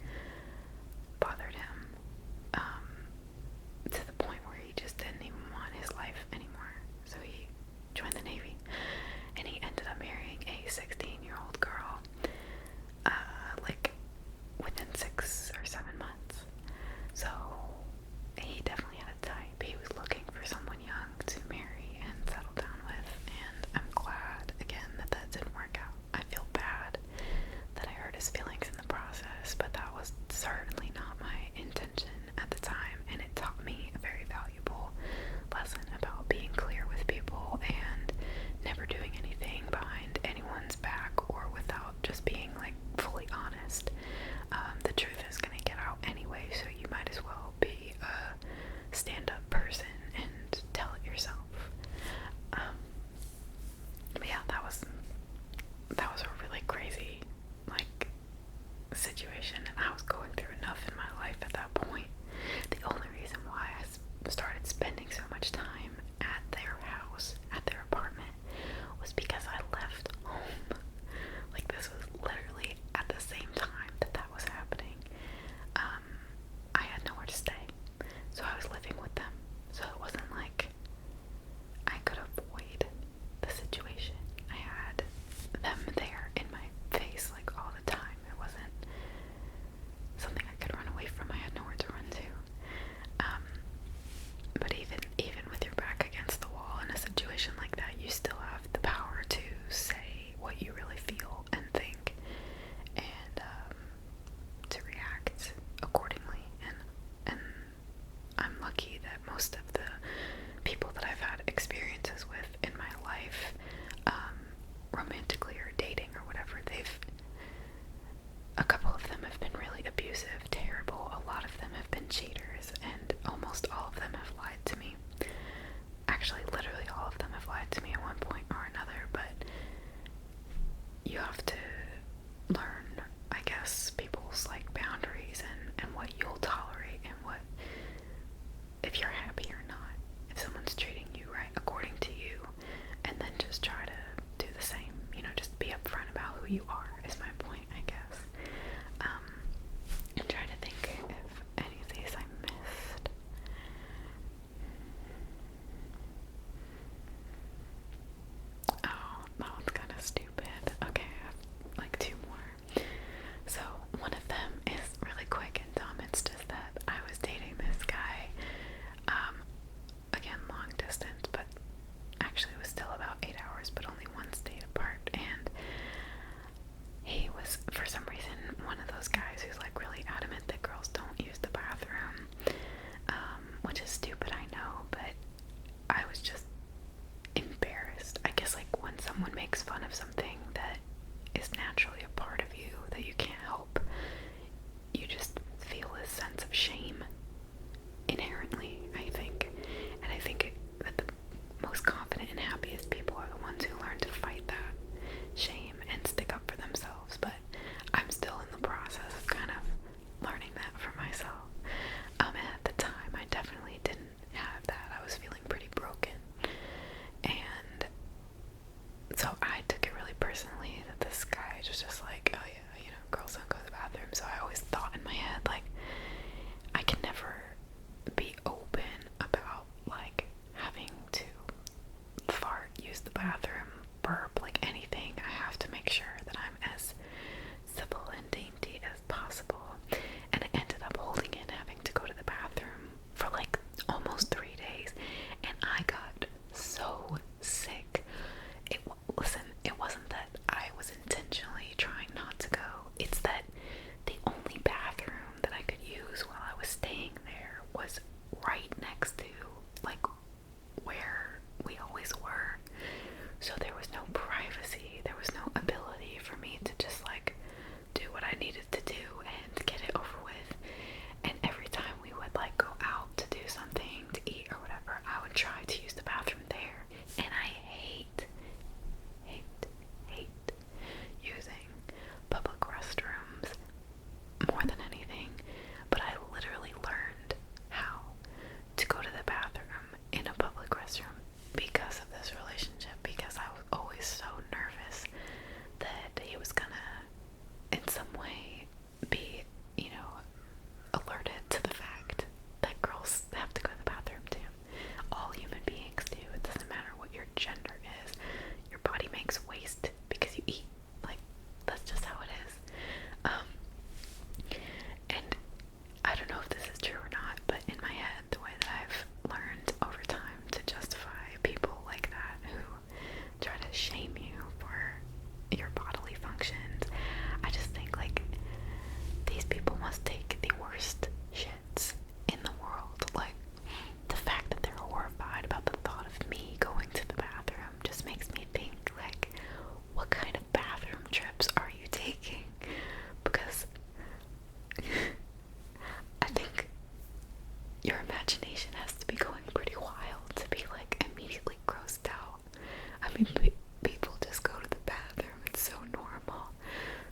bothered him, to the point where he just didn't even want his life anymore. So he joined the Navy, and he ended up marrying a 16-year-old girl, like within 6 or 7 months. So he definitely had a type. He was looking for someone young to marry and settle down with, and I'm glad, again, that that didn't work out. I feel bad that I hurt his feelings in the process, but that was certainly not my intention at the time, and it taught me a very valuable lesson about being clear with people and never doing anything behind anyone's back or without just being like fully honest. The truth is going to get out anyway, so you might as well be a stand-up person and tell it yourself. But yeah, that was a really crazy like situation, and I was going through enough in my life at that point. The only reason why I started spending so much time at their house, at their apartment, was because I left home. Like, this was literally at the same time that that was happening. I had nowhere to stay, so I was living with them. So it wasn't like I could avoid the situation. I had them there in my face like all the time. It wasn't something I could run away from. I had nowhere to run to. But even with your back against the wall in a situation like that, you still have the power to say what you really feel and think, and to react accordingly. And I'm lucky that most of the people that I've had experiences with in my life, romantically or dating or whatever, a couple of them have been really abusive, terrible. A lot of them have been cheaters, and almost all of them have lied to me. Actually, literally all of them have lied to me at one point or another, but you have to learn, I guess, people's like boundaries worst shits in the world. Like, the fact that they're horrified about the thought of me going to the bathroom just makes me think, like, what kind of bathroom trips are you taking? Because I think your imagination has to be going pretty wild to be, like, immediately grossed out. I mean, people just go to the bathroom. It's so normal.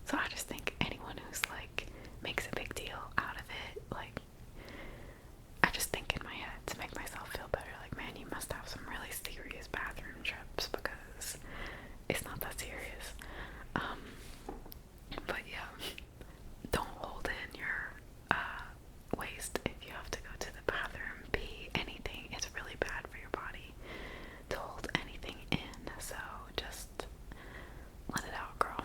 So I just think anyone who's, like, makes a big deal out of it, like, I just think in my head to make myself feel better, like, man, you must have some really serious bathroom trips because it's not that serious. But yeah, don't hold in your waist if you have to go to the bathroom, pee, anything. It's really bad for your body to hold anything in, so just let it out, girl.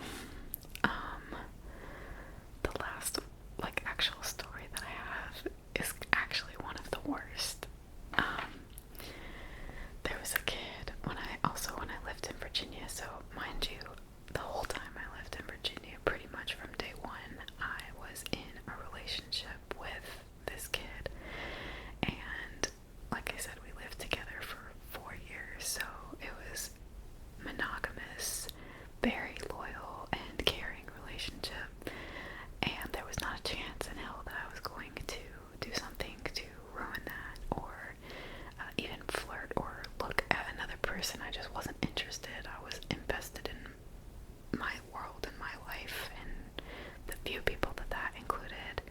The last, like, actual story that I have is actually one of the worst. There was a kid when I lived in Virginia, so mind you, the whole time I lived in Virginia, pretty much from day one, I was in a relationship with this kid, and like I said, we lived together for 4 years, so it was monogamous, very loyal and caring relationship, and there was not a chance in hell that I was going to do something to ruin that, or even flirt or look at another person. I just wasn't interested. I was invested in my world and my life and the few people that included.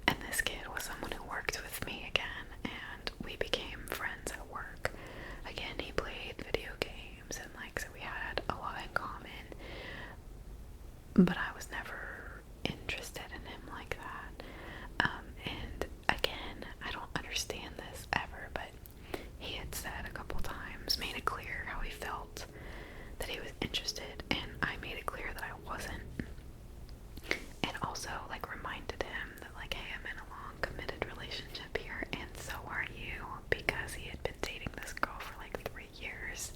And this kid was someone who worked with me again, and we became friends at work. Again, he played video games, and like, so we had a lot in common, but I was never interested in him like that. And again, I don't understand this ever, but he had said a couple times, made it clear how he felt, that he was interested, and I made it clear that I wasn't. And also, like, reminded him that, like, hey, I'm in a long committed relationship here, and so are you, because he had been dating this girl for like 3 years.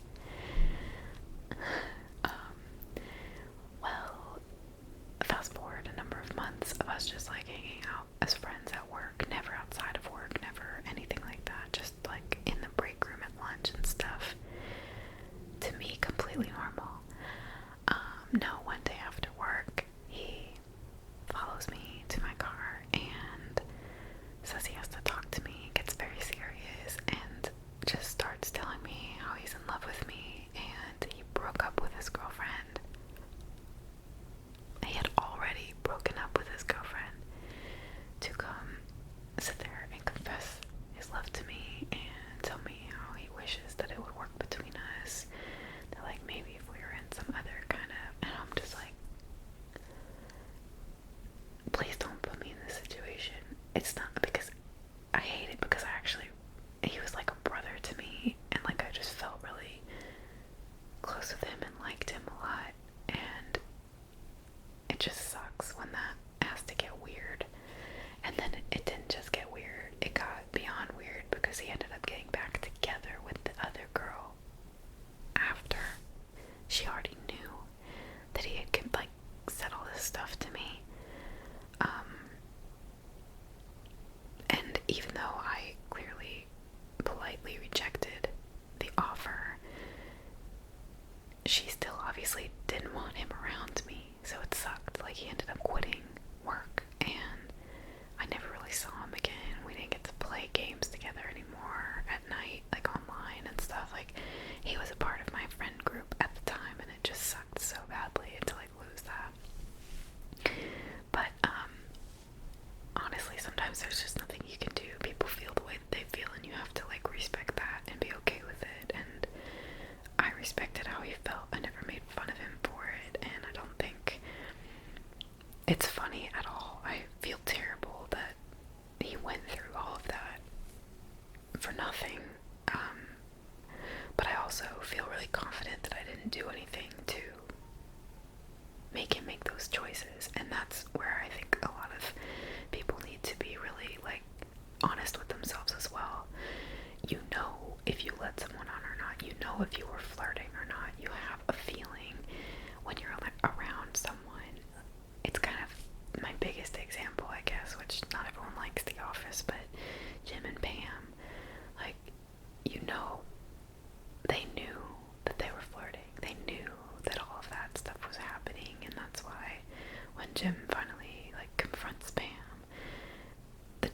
Well, fast forward a number of months of us just, like, hanging out as friends at work, never outside of work, never anything like that, just like in the break room at lunch and stuff. To me, completely normal. No, one day after work, he follows me to my car and says he has to talk to me, gets very serious, and just starts telling me how he's in love with me and he broke up with his girlfriend. He had already broken up with his girlfriend to come sit there and confess his love to me and tell me how he wishes that it would work between us. That, like, maybe if we were in some other kind of, and I'm just like, please don't put me in this situation. It's not because I hate it, because he was like a brother to me, and like I just felt really close with him and liked him a lot, and it just sucks when that has to get weird. And then it didn't just get weird, it got beyond weird, because he ended up getting back together with the other girl after she already knew that he had, like, said all this stuff to me. And even though I clearly politely rejected the offer, she still obviously didn't want him around me, so it sucked. Like, he ended up quitting work, and I never really saw him again. We didn't get to play games together anymore at night, like online and stuff. Like, he was a part of my friend group at the time, and it just sucked so badly to, like, lose that. But honestly, sometimes there's just nothing you can do. People feel the way that they feel, and you have to, like, respect that and be okay with it. And I respected how he felt. I never made fun of him for it, and I don't think it's funny at all. I feel terrible that he went through all of that for nothing. But I also feel really confident that I didn't do anything to make him make those choices, and that's where I think a lot of people need to be really, like,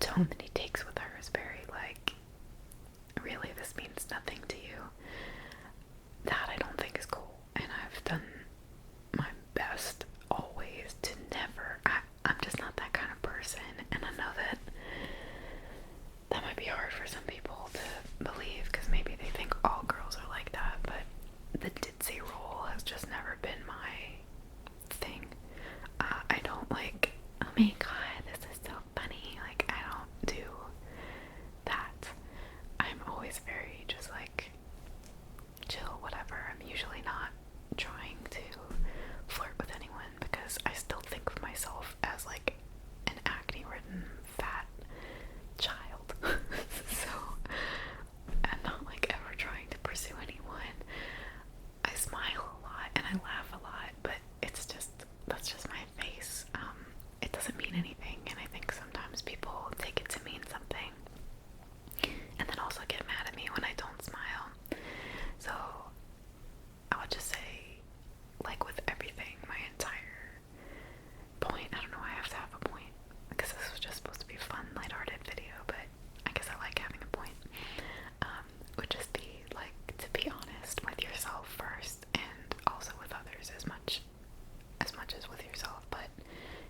tone that he takes with her is very like, really, this means nothing to you. That I don't think is cool, and I've done my best always to never, I'm just not that kind of person, and I know that might be hard for some people to believe, because maybe they think all girls are like that, but the ditzy role has just never been my thing. I don't like, oh my god, this is so funny, like, I don't do that. I'm always very just like, chill, whatever. I'm usually not trying to flirt with anyone, because I still think of myself as like an acne-ridden fat child. So I'm not like ever trying to pursue anyone. I smile a lot and I laugh a lot, but it's just, that's just my face. It doesn't mean anything, and I think sometimes people take it to mean something and then also get mad at me when I don't smile. So I would just say, like with everything, my entire point, I don't know why I have to have a point, because this was just supposed to be a fun, lighthearted video, but I guess I like having a point, would just be like to be honest with yourself first, and also with others as much as with yourself, but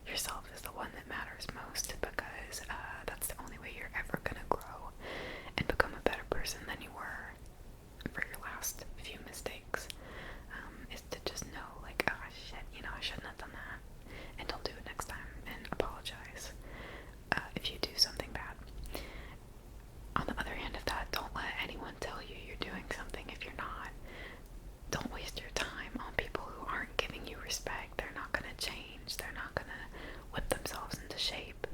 yourself is the one that matters most, because that's the only way you're ever gonna grow and become a better person than you were for your last few mistakes, is to just know, like, oh shit, you know, I shouldn't have done that, and don't do it next time, and apologize if you do something bad. On the other hand of that, don't let anyone tell you you're doing something if you're not. Don't waste your time on people who aren't giving you respect. They're not gonna change. They're not gonna whip themselves into shape.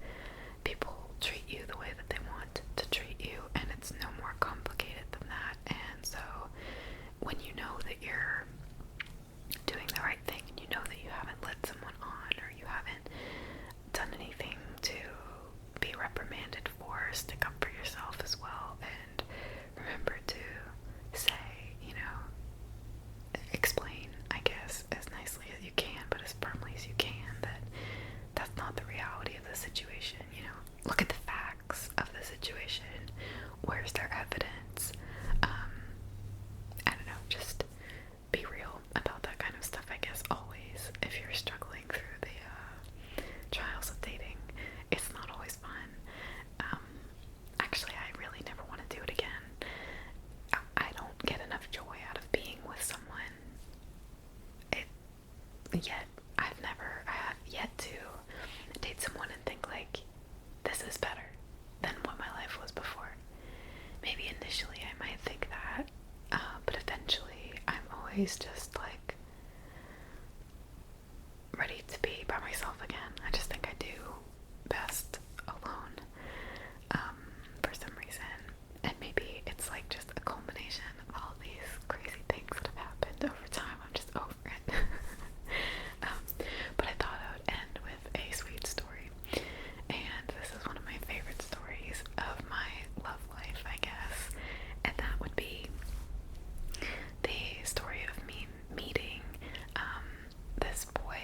People treat you the way that they want to treat you, and it's no more complicated than that. And so when you know that you're doing the right thing, and you know that you haven't led someone on, or you haven't done anything to be reprimanded for, stick up for yourself as well, and remember to say, you know, explain, I guess, as nicely as you can, but as firmly as you can, that that's not the reality of the situation. You know, look at the facts of the situation. Where's their evidence? I don't know, just be real about that kind of stuff, I guess, always. If you're struggling through the trials of dating, it's not always fun. Actually, I really never want to do it again. I don't get enough joy out of being with someone. I have yet to date someone and think like, this is better than what my life was before. Maybe initially I might think that, but eventually I'm always just like ready to be by myself again. I just think I do best alone, for some reason. And maybe it's like just a culmination of all these crazy things that have happened over time. I'm just over it. But I thought I would end with a sweet story. And this is one of my favorite stories of my love life, I guess. And that would be the story of me meeting this boy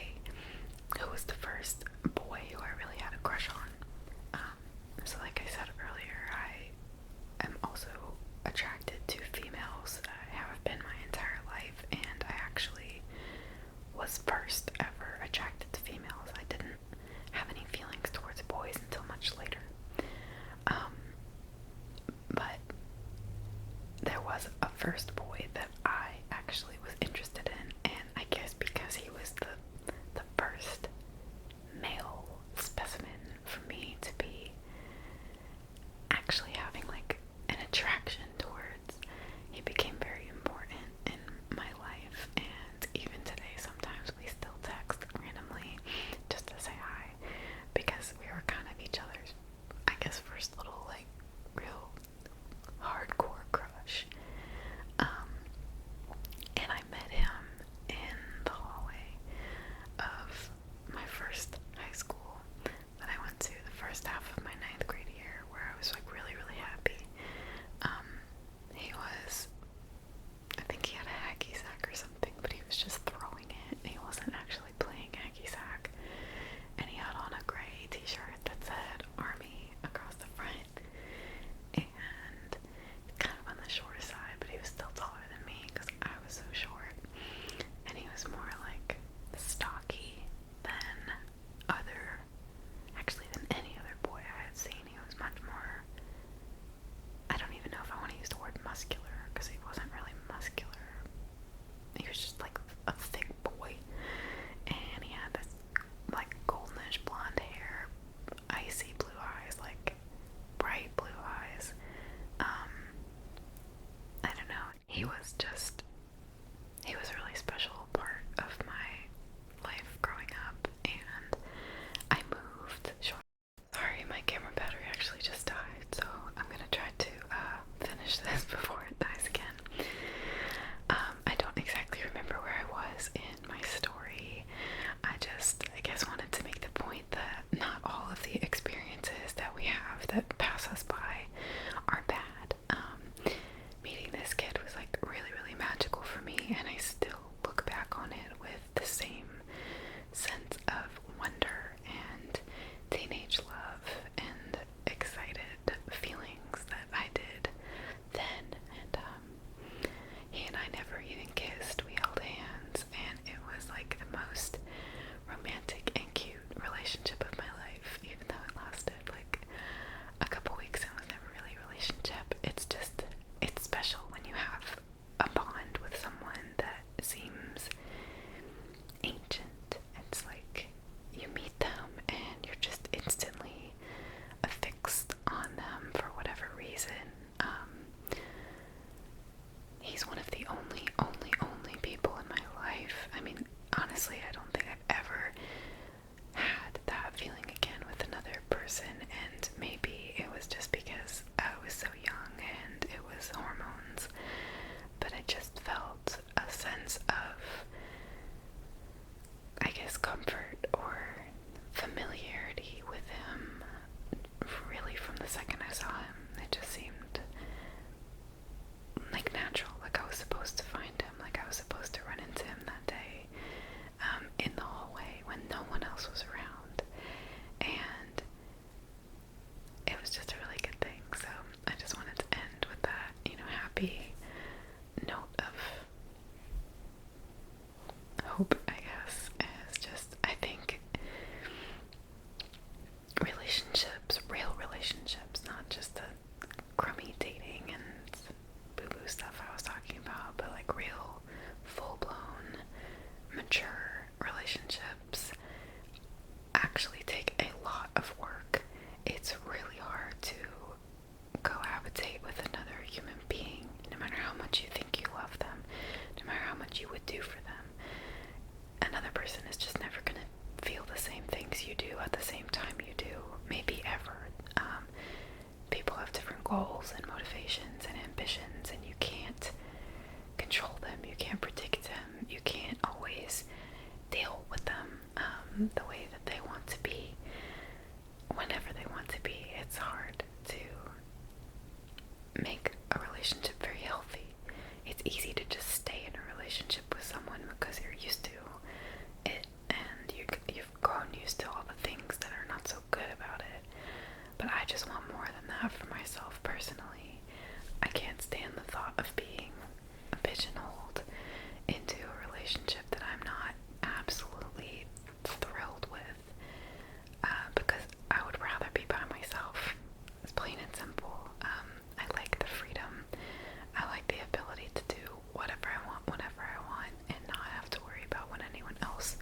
who was the first boy who I really had a crush on. So like I said earlier, I am also attracted to females. I have been my entire life, and I actually was first ever attracted to females. I didn't have any feelings towards boys until much later. But there was a first boy that I actually was interested in, and I guess because he was the first male specimen for me to be actually having like an attraction towards, he became very important in my life. And even today, sometimes we still text randomly just to say hi, because we were kind of each other's, I guess, first little like real hardcore crush. goals and motivations and ambitions, and you can't control them, you can't predict them, you can't always deal with them the way that they want to be, whenever they want to be. It's hard to make a relationship very healthy. It's easy to just stay in a relationship with someone because you're used to it, and you've grown used to all the things that are not so good about it. But I just want more than that for myself personally. I can't stand the thought of being pigeonholed into a relationship that I'm not absolutely thrilled with, because I would rather be by myself. It's plain and simple. I like the freedom. I like the ability to do whatever I want, whenever I want, and not have to worry about what anyone else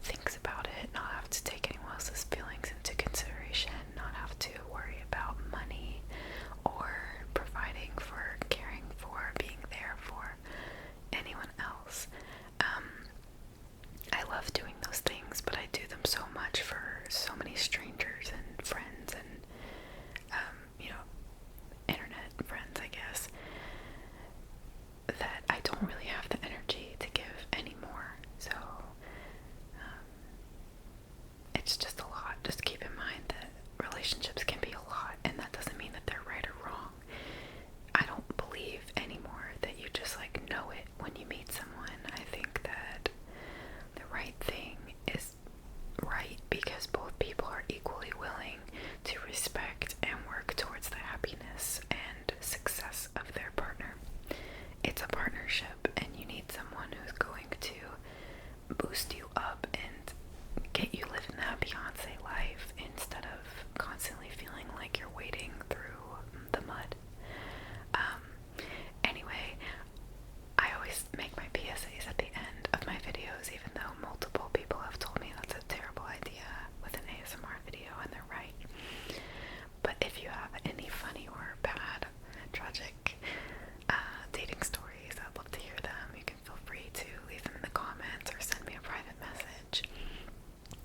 thinks about it, not have to take anyone else's feelings into consideration, not have to worry about money or providing for, caring for, being there for anyone else. I love doing those things, but I do them so much for so many strangers and friends and internet friends, I guess, that I don't really have the energy to give anymore. So it's just a lot. Just keep in mind that relationships can be a lot, and that doesn't mean that they're right or wrong. I don't believe anymore that you just like know it when you meet someone. I think that the right thing is right because both people are equally willing to respect and work towards the happiness and success of their partner. It's a partnership, and you need someone who's going to boost you up and get you living that Beyonce life instead of constantly feeling like you're wading through the mud. Anyway, I always make my PSAs at the end of my videos, even though multiple people have told me that's a terrible idea with an ASMR video, and they're right. But if you have any funny or bad, tragic dating stories, I'd love to hear them. You can feel free to leave them in the comments or send me a private message.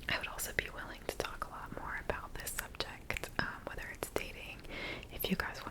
I would also be willing to talk a lot more about this subject, whether it's dating. If you guys